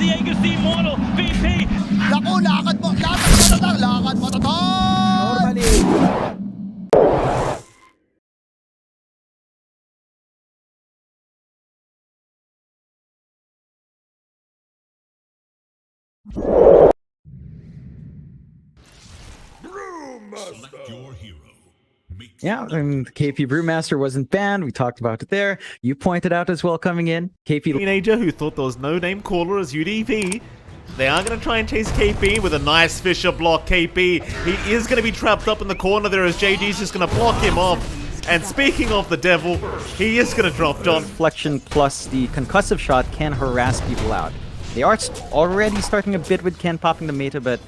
Diego's the immortal VP. Naku, lakad mo tatang, lakad mo tatang! Normally. Yeah, and KP Brewmaster wasn't banned. We talked about it there. You pointed out as well coming in. KP Teenager who thought there was no name caller as UDP. They are going to try and chase KP with a nice Fisher block. KP, he is going to be trapped up in the corner there as JG's just going to block him off. And speaking of the devil, he is going to drop John. Reflection plus the concussive shot can harass people out. They are already starting a bit with Ken popping the meta, but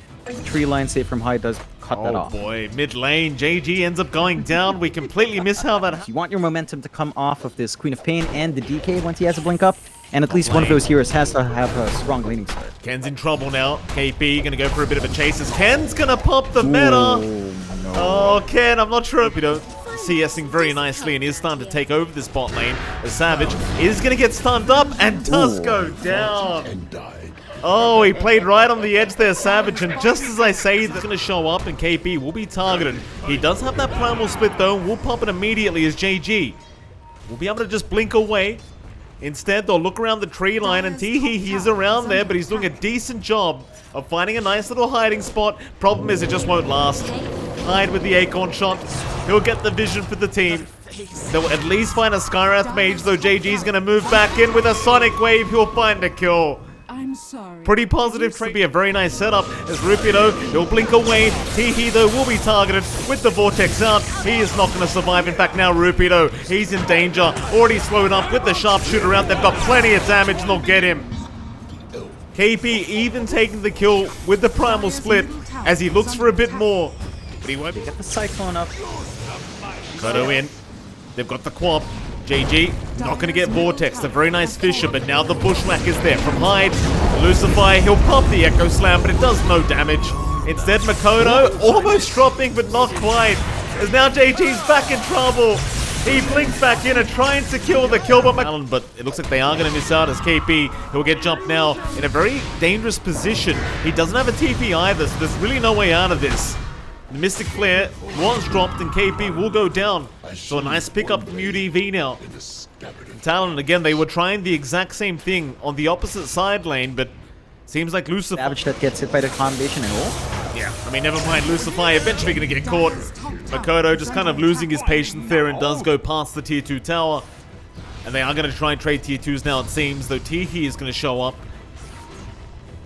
tree line save from high does cut that off. Oh boy, mid lane, JG ends up going down. We completely miss how that... You want your momentum to come off of this Queen of Pain and the DK once he has a blink up, and at least one of those heroes has to have a strong laning start. Ken's in trouble now. KP gonna go for a bit of a chase as Ken's gonna pop the meta. No. Oh, Ken, I'm not sure if you don't CSing very nicely and is starting to take over this bot lane. The Savage is gonna get stunned up and does go down. Oh, he played right on the edge there, Savage, and just as I say, that's going to show up and KP will be targeted. He does have that primal split though, we'll pop it immediately as JG will be able to just blink away. Instead, they'll look around the tree line and Teehee, he is around there, but he's doing a decent job of finding a nice little hiding spot. Problem is, it just won't last. Hide with the Acorn shot. He'll get the vision for the team. They'll at least find a Skywrath mage, though JG's going to move back in with a Sonic Wave. He'll find a kill. I'm sorry. Pretty positive, could be a very nice setup as Rupido, he'll blink away. Teehee though will be targeted with the Vortex out. He is not going to survive. In fact, now Rupido, he's in danger. Already slowed up with the sharpshooter out. They've got plenty of damage and they'll get him. KP even taking the kill with the primal split as he looks for a bit more. But he won't Get the Cyclone up. Kodo in. They've got the Quap. JG, not going to get Vortex, a very nice Fisher, but now the Bushwhack is there from Hyde. Lucifer, he'll pop the Echo Slam, but it does no damage. Instead, Makoto, almost dropping, but not quite. As now JG's back in trouble. He blinks back in and trying to kill the Talon, but it looks like they are going to miss out as KP, he'll get jumped now in a very dangerous position. He doesn't have a TP either, so there's really no way out of this. The Mystic Flare was dropped and KP will go down. So a nice pickup from UDV now. Talon, again, they were trying the exact same thing on the opposite side lane, but seems like Lucifer... Savage that gets hit by the combination and all. Yeah, I mean, never mind, Lucifer eventually going to get caught. Makoto just kind of losing his patience there and does go past the tier 2 tower. And they are going to try and trade tier 2s now, it seems, though Teehee is going to show up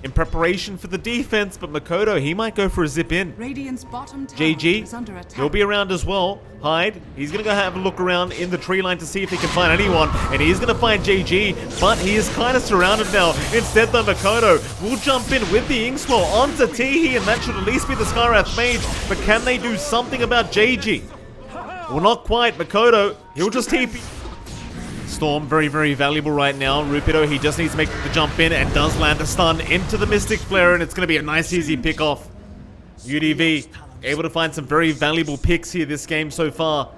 in preparation for the defense, but Makoto, he might go for a zip in. JG, he'll be around as well. Hyde, he's going to go have a look around in the tree line to see if he can find anyone, and he's going to find JG, but he is kind of surrounded now. Instead, though, Makoto will jump in with the Inkswell onto Teehee, and that should at least be the Skywrath Mage, but can they do something about JG? Well, not quite. Makoto, he'll just TP. Storm, very, very valuable right now. Rupido, he just needs to make the jump in and does land a stun into the Mystic Flare, and it's going to be a nice, easy pick off. UDV, able to find some very valuable picks here this game so far.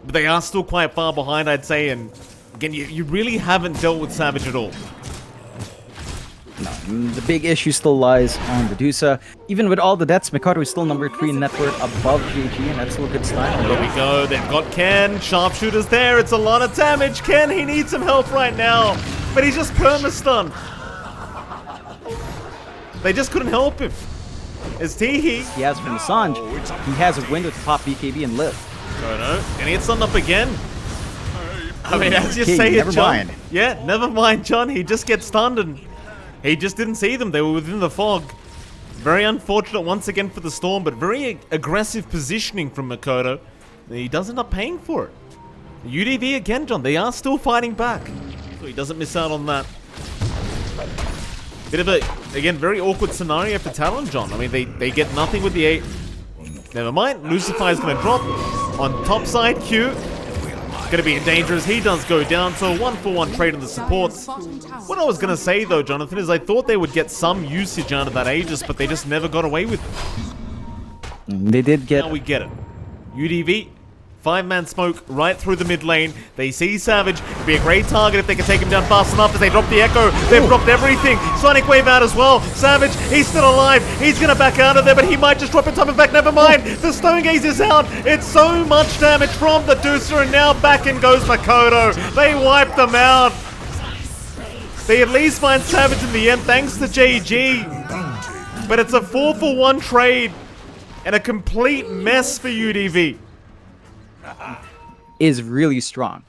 But they are still quite far behind, I'd say, and again, you really haven't dealt with Savage at all. No, the big issue still lies on the Medusa. Even with all the deaths, Mikado is still number 3 in net worth above GG, and that's still a good style. There we go. They've got Ken. Sharpshooter's there. It's a lot of damage. Ken, he needs some help right now. But he's just perma-stunned. They just couldn't help him. It's Teehee. He has from Sanj. He has a window to pop BKB and live. Kono. And he gets stunned up again. I mean, as you King, say it, never John. mind. Yeah, never mind, John. He just gets stunned and he just didn't see them. They were within the fog. Very unfortunate once again for the Storm, but very aggressive positioning from Makoto. He does end up paying for it. UDV again, John. They are still fighting back. So he doesn't miss out on that. Bit of a, again, very awkward scenario for Talon, John. I mean, they get nothing with the 8. Never mind. Lucifer is going to drop on top side. Q. Going to be in danger as he does go down. So a 1-for-1 trade on the supports. What I was going to say though, Jonathan, is I thought they would get some usage out of that Aegis, but they just never got away with it. They did get... Now we get it. UDV 5-man smoke right through the mid lane. They see Savage. It'd be a great target if they can take him down fast enough as they drop the Echo. They've dropped everything. Sonic Wave out as well. Savage, he's still alive. He's going to back out of there, but he might just drop in time. In fact, never mind. The Stone Gaze is out. It's so much damage from the Deucer, and now back in goes Makoto. They wipe them out. They at least find Savage in the end, thanks to JG. But it's a 4-for-1 trade and a complete mess for UDV. Is really strong.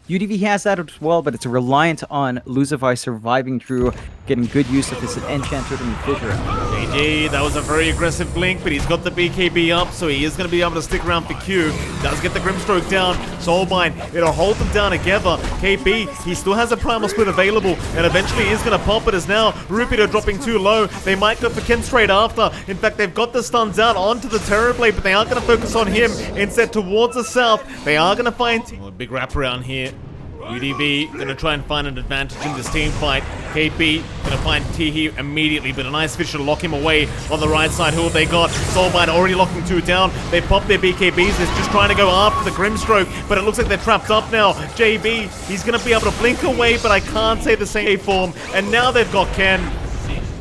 UDV has that as well, but it's reliant on Lucify surviving through, getting good use of his Enchanter and Fissure. JG, that was a very aggressive blink, but he's got the BKB up, so he is going to be able to stick around for Q. Does get the Grimstroke down. Soulbind, it'll hold them down together. KP, he still has a Primal Split available, and eventually is going to pop it as now Rupido dropping too low. They might go for Ken straight after. In fact, they've got the stuns out onto the Terrorblade, but they aren't going to focus on him. Instead, towards the south, they are going to find a big wraparound here. UDV gonna try and find an advantage in this team fight. KP gonna find Teehee immediately, but a nice fish to lock him away on the right side. Who have they got? Soulbind already locking 2 down. They popped their BKBs. They're just trying to go after the Grimstroke, but it looks like they're trapped up now. JB, he's gonna be able to blink away, but I can't say the same form. And now they've got Ken.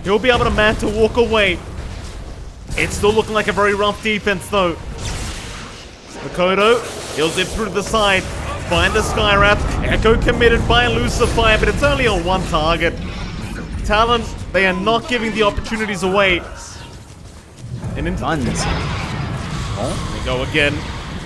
He'll be able to man to walk away. It's still looking like a very rough defense though. Makoto, he'll zip through to the side. Find the Skywrath. Echo committed by Lucify, but it's only on 1 target. Talon, they are not giving the opportunities away. And in Guns. they go again.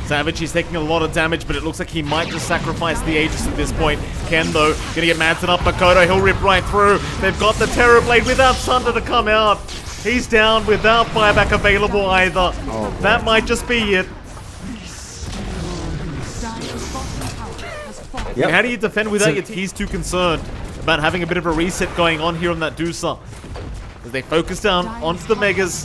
Savage, he's taking a lot of damage, but it looks like he might just sacrifice the Aegis at this point. Ken, though, gonna get Manson up. Makoto, he'll rip right through. They've got the Terrorblade without Sunder to come out. He's down without Fireback available either. That might just be it. Yep. How do you defend without your He's too concerned about having a bit of a reset going on here on that Deucer. As they focus down onto the Megas,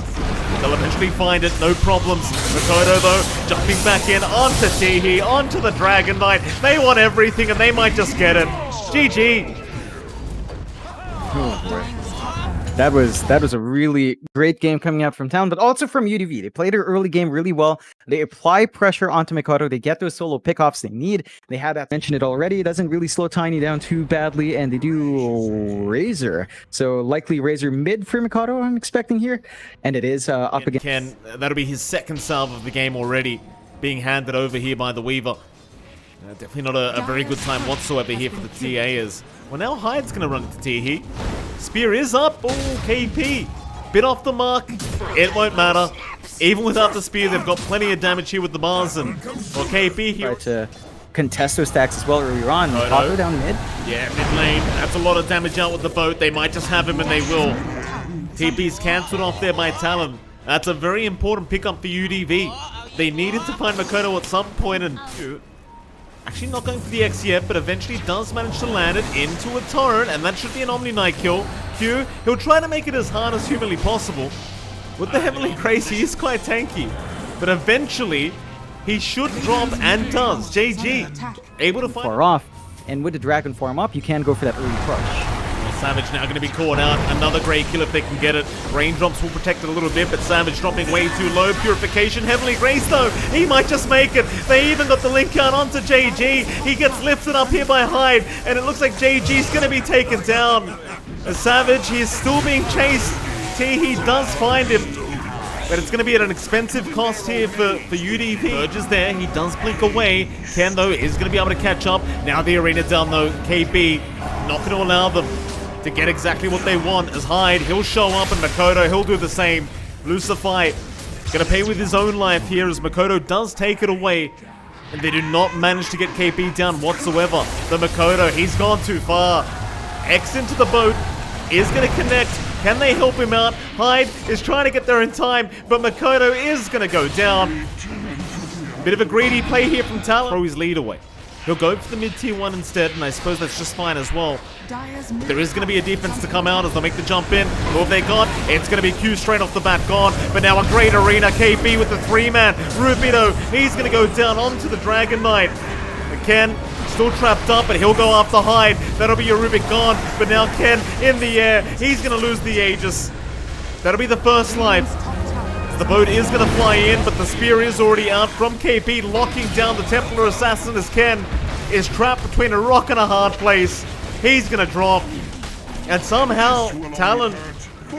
they'll eventually find it, no problems. Makoto though, jumping back in onto Teehee, onto the Dragon Knight. They want everything and they might just get it. GG. Oh boy. That was a really great game coming out from Talon, but also from UDV. They played their early game really well. They apply pressure onto Makoto. They get those solo pickoffs they need. They had that, mentioned it already. It doesn't really slow Tiny down too badly, and they do Razor. So likely Razor mid for Makoto, I'm expecting here. And it is up against Ken. That'll be his second salve of the game already, being handed over here by the Weaver. Definitely not a very good time whatsoever here for the TAers. Well, now Hyde's going to run into Teehee. Spear is up. Oh, KP. Bit off the mark. It won't matter. Even without the spear, they've got plenty of damage here with the bars. And well, KP here. try to contest those stacks as well earlier on. Makoto down mid. Yeah, mid lane. That's a lot of damage out with the boat. They might just have him, and they will. TP's cancelled off there by Talon. That's a very important pickup for UDV. They needed to find Makoto at some point, and actually not going for the X yet, but eventually does manage to land it into a torrent, and that should be an Omni Knight kill. Q, he'll try to make it as hard as humanly possible. With the Heavenly Grace, he is quite tanky, but eventually he should drop, and does. JG, able to find Far off. And with the Dragon form up, you can go for that early crush. Savage now going to be caught out. Another great kill if they can get it. Raindrops will protect it a little bit, but Savage dropping way too low. Purification, Heavenly Grace though, he might just make it. They even got the link out onto JG. He gets lifted up here by Hyde, and it looks like JG's going to be taken down. Savage, he is still being chased. Teehee does find him, but it's going to be at an expensive cost here for UDV. Verge is there, he does blink away. Ken though is going to be able to catch up. Now the arena down though, KB not going to allow them to get exactly what they want as Hyde. He'll show up, and Makoto, he'll do the same. Lucify gonna pay with his own life here as Makoto does take it away, and they do not manage to get KP down whatsoever. The Makoto, he's gone too far. X into the boat, is gonna connect. Can they help him out? Hyde is trying to get there in time, but Makoto is gonna go down. Bit of a greedy play here from Talon. Throw his lead away. He'll go for the mid-tier 1 instead, and I suppose that's just fine as well. There is going to be a defense to come out as they'll make the jump in. Who have they got? It's going to be Q straight off the bat gone, but now a great arena. KP with the 3-man. Rupido, he's going to go down onto the Dragon Knight. Ken still trapped up, but he'll go after Hyde. That'll be a Rubik gone, but now Ken in the air. He's going to lose the Aegis. That'll be the first life. The boat is going to fly in, but the spear is already out from KP, locking down the Templar Assassin as Ken is trapped between a rock and a hard place. He's going to drop. And somehow, Talon,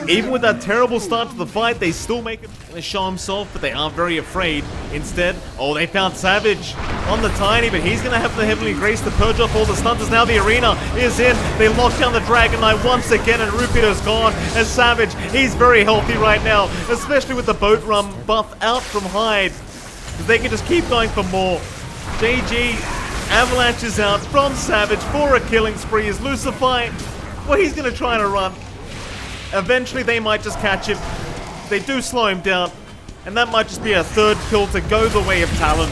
even with that terrible start to the fight, they still make it to show himself, but they are very afraid. Instead, oh, they found Savage on the Tiny, but he's going to have the Heavenly Grace to purge off all the stuns. Now the arena is in. They lock down the Dragon Knight once again, and Rupido's gone. And Savage, he's very healthy right now, especially with the boat run buff out from Hyde. They can just keep going for more. JG, Avalanche is out from Savage for a killing spree. Is Lucify, well, he's going to try to run. Eventually, they might just catch him. They do slow him down. And that might just be a third kill to go the way of Talon.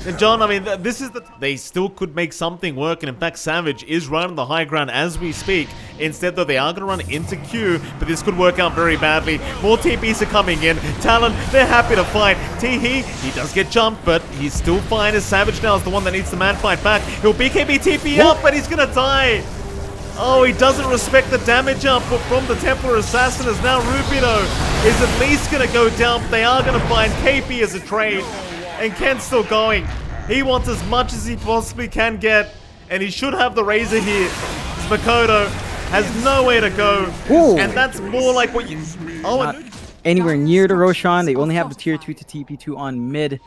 And John, I mean, this is the... They still could make something work. And in fact, Savage is running the high ground as we speak. Instead, though, they are going to run into Q. But this could work out very badly. More TPs are coming in. Talon, they're happy to fight. Teehee, he does get jumped, but he's still fine as Savage now is the one that needs the man fight back. He'll BKB TP up, but he's going to die. Oh, he doesn't respect the damage output from the Templar Assassin, as now Rupido is at least going to go down, but they are going to find KP as a trade. And Ken's still going. He wants as much as he possibly can get, and he should have the Razor here. Makoto has nowhere to go, Ooh. and that's more like what you... Oh, Not anywhere near the Roshan. They only have the tier 2 to TP2 on mid.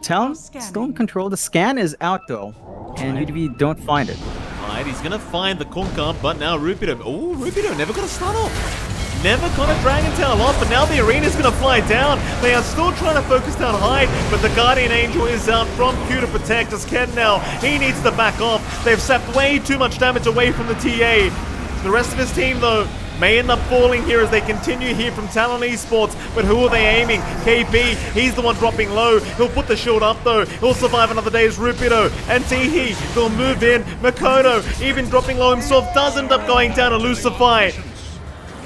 Talon still in control. The scan is out though, and UDV don't find it. Alright, he's gonna find the Kunkka, but now Rupido. Oh, Rupido never got a stun off. Never got a Dragon Tail off, but now the arena's gonna fly down. They are still trying to focus down Hyde, but the Guardian Angel is out from Q to protect us. Ken now, he needs to back off. They've sapped way too much damage away from the TA. The rest of his team, though, may end up falling here as they continue here from Talon Esports, but who are they aiming? KP, he's the one dropping low. He'll put the shield up though. He'll survive another day as Rupido and Teehee. They'll move in. Makoto, even dropping low himself, does end up going down to Lucify.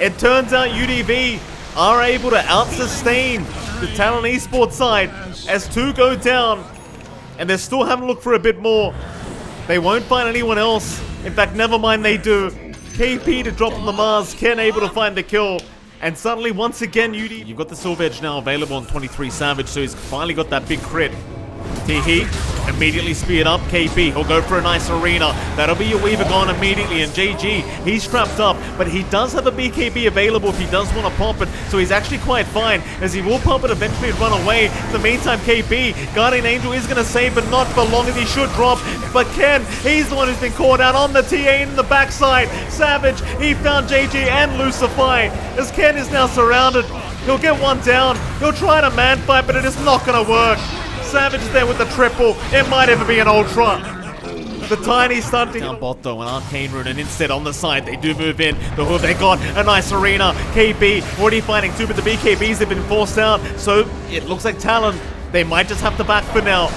It turns out UDV are able to out-sustain the Talon Esports side as two go down, and they're still having to look for a bit more. They won't find anyone else. In fact, never mind, they do. KP to drop on the Mars, Ken able to find the kill. And suddenly, once again, you've got the Silver Edge now available on 23 Savage, so he's finally got that big crit. Teehee immediately speared up KP. He'll go for a nice arena. That'll be your Weaver gone immediately. And JG, he's trapped up, but he does have a BKB available if he does want to pop it. So he's actually quite fine, as he will pop it eventually and run away. In the meantime, KP, Guardian Angel is going to save, but not for long, and he should drop. But Ken, he's the one who's been caught out on the TA in the backside. Savage, he found JG and Lucify, as Ken is now surrounded. He'll get one down. He'll try to man fight, but it is not going to work. Savage is there with the triple. It might even be an ultra. The Tiny stunting down bot though, an Arcane Rune, and instead on the side they do move in. The hood, they got a nice arena. KB already fighting two, but the BKBs have been forced out. So it looks like Talon, they might just have to back for now.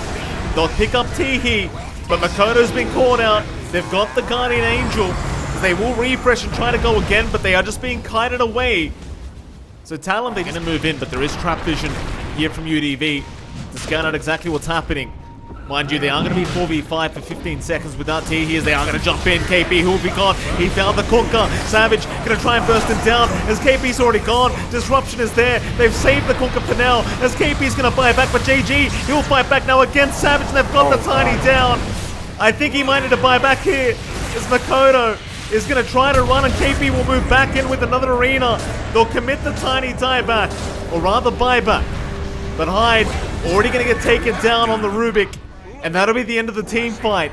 They'll pick up Teehee, but Makoto's been caught out. They've got the Guardian Angel. They will refresh and try to go again, but they are just being kited away. So Talon, they're going to move in, but there is trap vision here from UDV to scan out exactly what's happening. Mind you, they are going to be 4v5 for 15 seconds without T as they are going to jump in. KP, who will be gone? He found the Kunkka. Savage going to try and burst him down as KP's already gone. Disruption is there. They've saved the Kunkka for now as KP's going to fight back, but JG, he'll fight back now against Savage, and they've got the Tiny down. I think he might need to buy back here as Makoto is going to try to run, and KP will move back in with another arena. They'll commit the Tiny dieback, or rather buyback. But Hyde already going to get taken down on the Rubik, and that'll be the end of the team fight.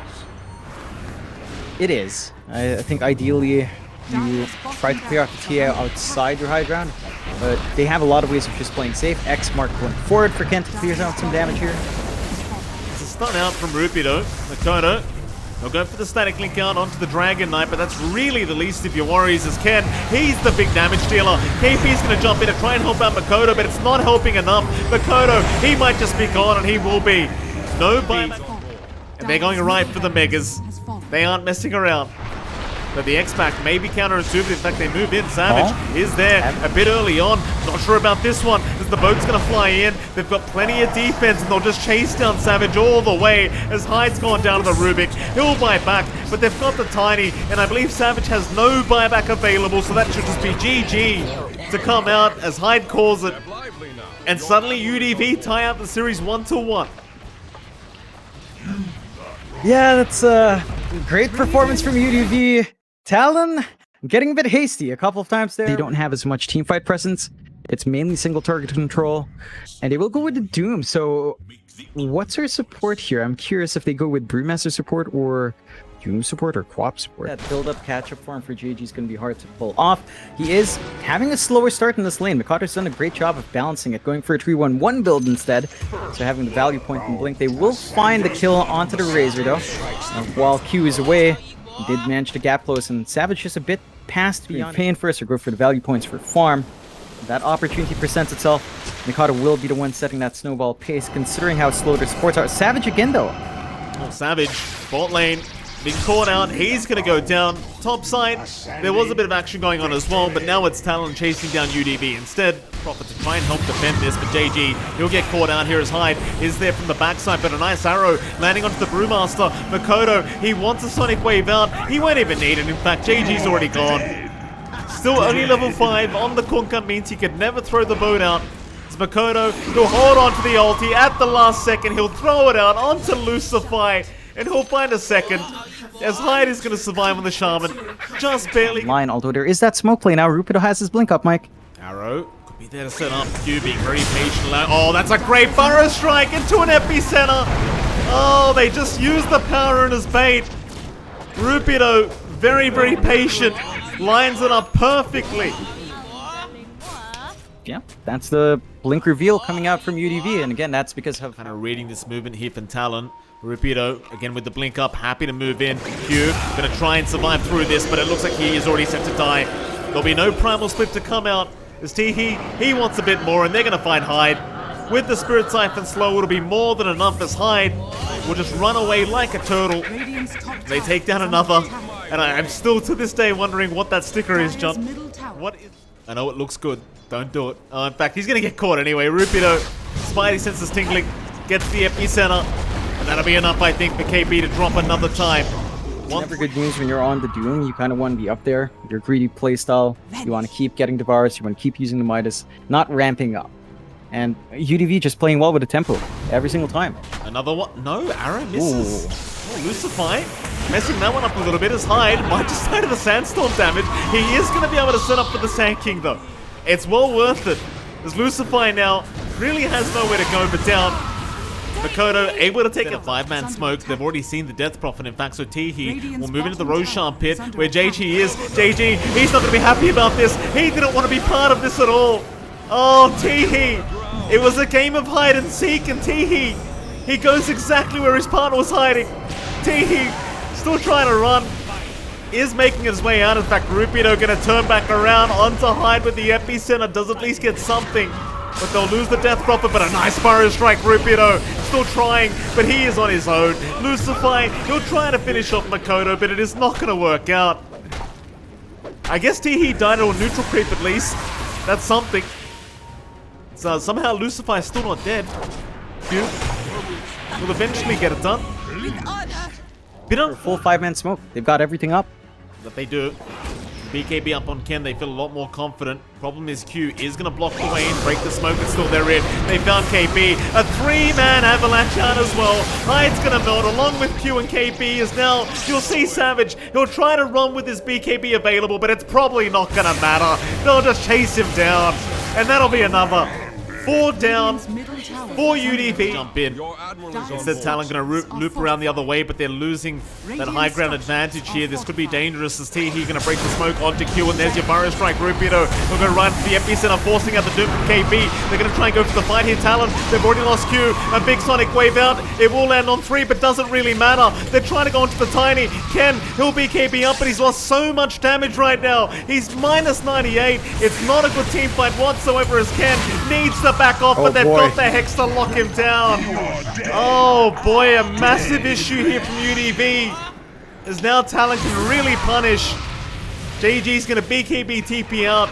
It is. I think ideally you try to clear out the TA outside your high ground, but they have a lot of ways of just playing safe. X mark going forward for Kent to clear out some damage here. It's a stun out from Rupido. Makoto, they'll go for the static link out onto the Dragon Knight, but that's really the least of your worries as Ken, he's the big damage dealer. KP's going to jump in to try and help out Makoto, but it's not helping enough. Makoto, he might just be gone, and he will be. No buyback. And they're going right for the Megas. They aren't messing around. But the X-Pack may be counterintuitive. In fact, they move in. Savage is there a bit early on. Not sure about this one, as the boat's going to fly in. They've got plenty of defense, and they'll just chase down Savage all the way as Hyde's gone down to the Rubik. He'll buy back, but they've got the Tiny, and I believe Savage has no buyback available, so that should just be GG to come out as Hyde calls it. And suddenly UDV tie up the series 1-1. Yeah, that's a great performance from UDV. Talon getting a bit hasty a couple of times there. They don't have as much teamfight presence. It's mainly single target control. And they will go with the Doom. So what's our support here? I'm curious if they go with Brewmaster support or Doom support or Co-op support. That build-up catch-up form for JG is going to be hard to pull off. He is having a slower start in this lane. Mikado's done a great job of balancing it, going for a 3-1-1 build instead. So having the value point from Blink. They will find the kill onto the Razor though. While Q is away, he did manage to gap close, and Savage just a bit past beyond paying first or go for the value points for farm. That opportunity presents itself. Mikado will be the one setting that snowball pace, considering how slow their supports are. Savage again though. Oh, Savage, bot lane. Being caught out, he's gonna go down. Top side, there was a bit of action going on as well, but now it's Talon chasing down UDV. Instead, Prophet to try and help defend this, but JG, he'll get caught out here as Hyde is there from the backside, but a nice arrow landing onto the Brewmaster. Makoto, he wants a Sonic Wave out. He won't even need it. In fact, JG's already gone. Still only level 5 on the Kunkka means he could never throw the boat out. It's Makoto, he'll hold on to the ulti at the last second. He'll throw it out onto Lucify, and he'll find a second. As Hyde is going to survive on the Shaman, just barely. Line, although there is that smoke play now. Rupido has his blink up, Mike. Arrow could be there to set up. Q being very patient. Oh, that's a great burrow strike into an epicenter. Oh, they just used the power in his bait. Rupido, very, very patient. Lines it up perfectly. Yeah, that's the blink reveal coming out from UDV, and again, that's because of kind of reading this movement here from Talon. Rupido, again with the blink up, happy to move in. Q, gonna try and survive through this, but it looks like he is already set to die. There'll be no primal split to come out, as Teehee, he wants a bit more, and they're gonna find Hyde. With the Spirit Siphon slow, it'll be more than enough as Hyde will just run away like a turtle. They take down another, and I'm still to this day wondering what that sticker is, John. What is... I know it looks good. Don't do it. In fact, he's gonna get caught anyway. Rupido, Spidey senses tingling, gets the epicenter, and that'll be enough, I think, for KB to drop another time. It's never good news when you're on the Doom. You kind of want to be up there. Your greedy playstyle. You want to keep getting Devours. You want to keep using the Midas, not ramping up. And UDV just playing well with the tempo every single time. Another one. No, arrow misses. Oh, Lucify messing that one up a little bit as Hyde might just die to the Sandstorm damage. He is going to be able to set up for the Sand King, though. It's well worth it, as Lucify now really has nowhere to go but down. Makoto able to take a 5-man smoke. They've already seen the Death Prophet, in fact, so Teehee will move into the Roshan pit where JG is. JG, he's not going to be happy about this. He didn't want to be part of this at all. Oh, Teehee. It was a game of hide and seek, and Teehee, he goes exactly where his partner was hiding. Teehee, still trying to run, is making his way out. In fact, Rupido going to turn back around onto Hyde with the epicenter, does at least get something. But they'll lose the Death Prophet, but a nice Burrow Strike. Rupido still trying, but he is on his own. Lucify, he'll try to finish off Makoto, but it is not going to work out. I guess Teehee died on neutral creep at least. That's something. So somehow Lucify is still not dead. Q will eventually get it done. Bitter. Full 5-man smoke. They've got everything up. That they do. BKB up on Ken, they feel a lot more confident. Problem is Q is going to block the way in, break the smoke, it's still there in. They found KB. A 3-man avalanche out as well. Hyde's going to melt along with Q and KB as now you'll see Savage. He'll try to run with his BKB available, but it's probably not going to matter. They'll just chase him down. And that'll be another 4 down, 4 UDV. Jump in. Instead, Talon going to loop around the other way, but they're losing that high ground advantage here. This could be dangerous as Teehee going to break the smoke onto Q, and there's your Burrow Strike. Rupido will go right to the epicenter, forcing out the Doom from KB. They're going to try and go for the fight here. Talon, they've already lost Q. A big Sonic Wave out. It will land on 3, but doesn't really matter. They're trying to go into the Tiny. Ken, he'll be KB up, but he's lost so much damage right now. He's minus 98. It's not a good team fight whatsoever as Ken needs to back off, but they've got the Hex to lock him down. Oh boy, a massive issue here from UDV. As now Talon can really punish. JG's going to BKB TP out,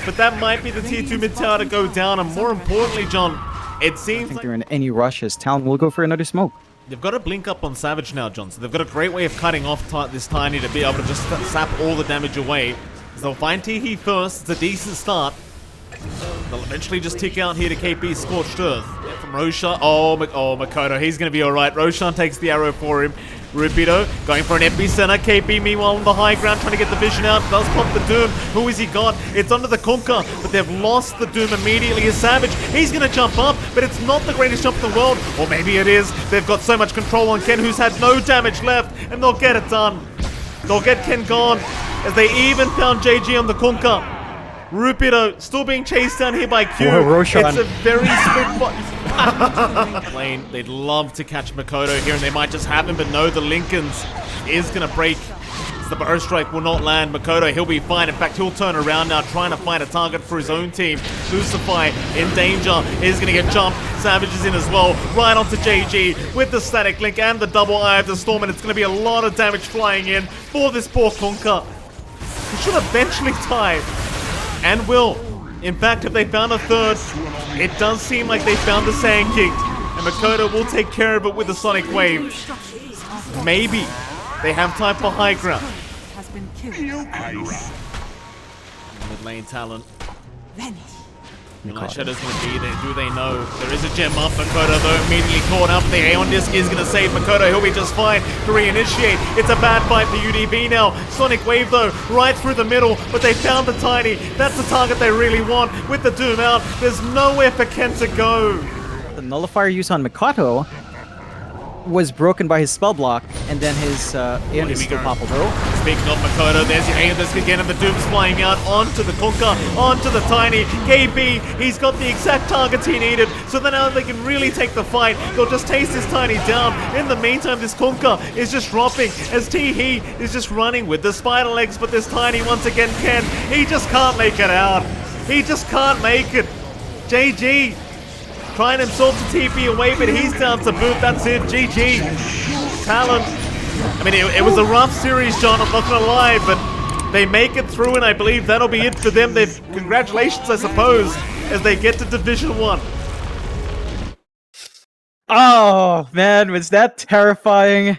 but that might be the tier 2 mid tower to go down, and more importantly, John, it seems like they're in any rush as Talon will go for another smoke. They've got to blink up on Savage now, John, so they've got a great way of cutting off this Tiny to be able to just sap all the damage away. So they'll find Teehee first. It's a decent start. They'll eventually just tick out here to KP Scorched Earth. From Roshan. Oh, Makoto, he's going to be alright. Roshan takes the arrow for him. Rubido going for an epicenter. KP meanwhile on the high ground trying to get the vision out. Does pop the Doom. Who has he got? It's under the Kunkka, but they've lost the Doom immediately. As Savage, he's going to jump up, but it's not the greatest jump in the world. Or maybe it is. They've got so much control on Ken, who's had no damage left, and they'll get it done. They'll get Ken gone, as they even found JG on the Kunkka. Rubido still being chased down here by Q. Whoa, Roshan. It's a very split lane. They'd love to catch Makoto here, and they might just have him, but no, the Lincolns is going to break. The burst strike will not land. Makoto, he'll be fine. In fact, he'll turn around now, trying to find a target for his own team. Lucify in danger. He's going to get jumped. Savage is in as well. Right onto JG with the static link and the double eye of the storm, and it's going to be a lot of damage flying in for this poor Kunkka. He should eventually tie. And will. In fact, if they found a third, it does seem like they found the Sand King. And Makoto will take care of it with the Sonic Wave. Maybe they have time for high ground. Mid lane Talon. Moonlight Shadow's going to be there. Do they know? There is a gem up. Makoto, though, immediately caught up. The Aeon Disc is going to save Makoto. He'll be just fine to reinitiate. It's a bad fight for UDV now. Sonic Wave, though, right through the middle. But they found the Tiny. That's the target they really want. With the Doom out, there's nowhere for Ken to go. The nullifier use on Mikoto was broken by his spell block, and then his Aeon is still poppable. Speaking of Makoto, there's your Aeon Disc again, and the Doom's flying out onto the Kunkka, onto the Tiny. KB, he's got the exact targets he needed, so then now they can really take the fight. They'll just taste this Tiny down. In the meantime, this Kunkka is just dropping as T-He is just running with the spider legs, but this Tiny once again he just can't make it out. He just can't make it. JG trying himself to TP away, but he's down to boot. That's it. GG. Talon. I mean, it was a rough series, John. I'm not going to lie, but they make it through, and I believe that'll be it for them. Congratulations, I suppose, as they get to Division 1. Oh, man, was that terrifying?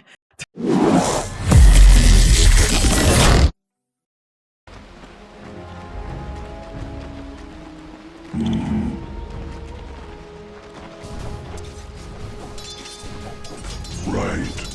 Right.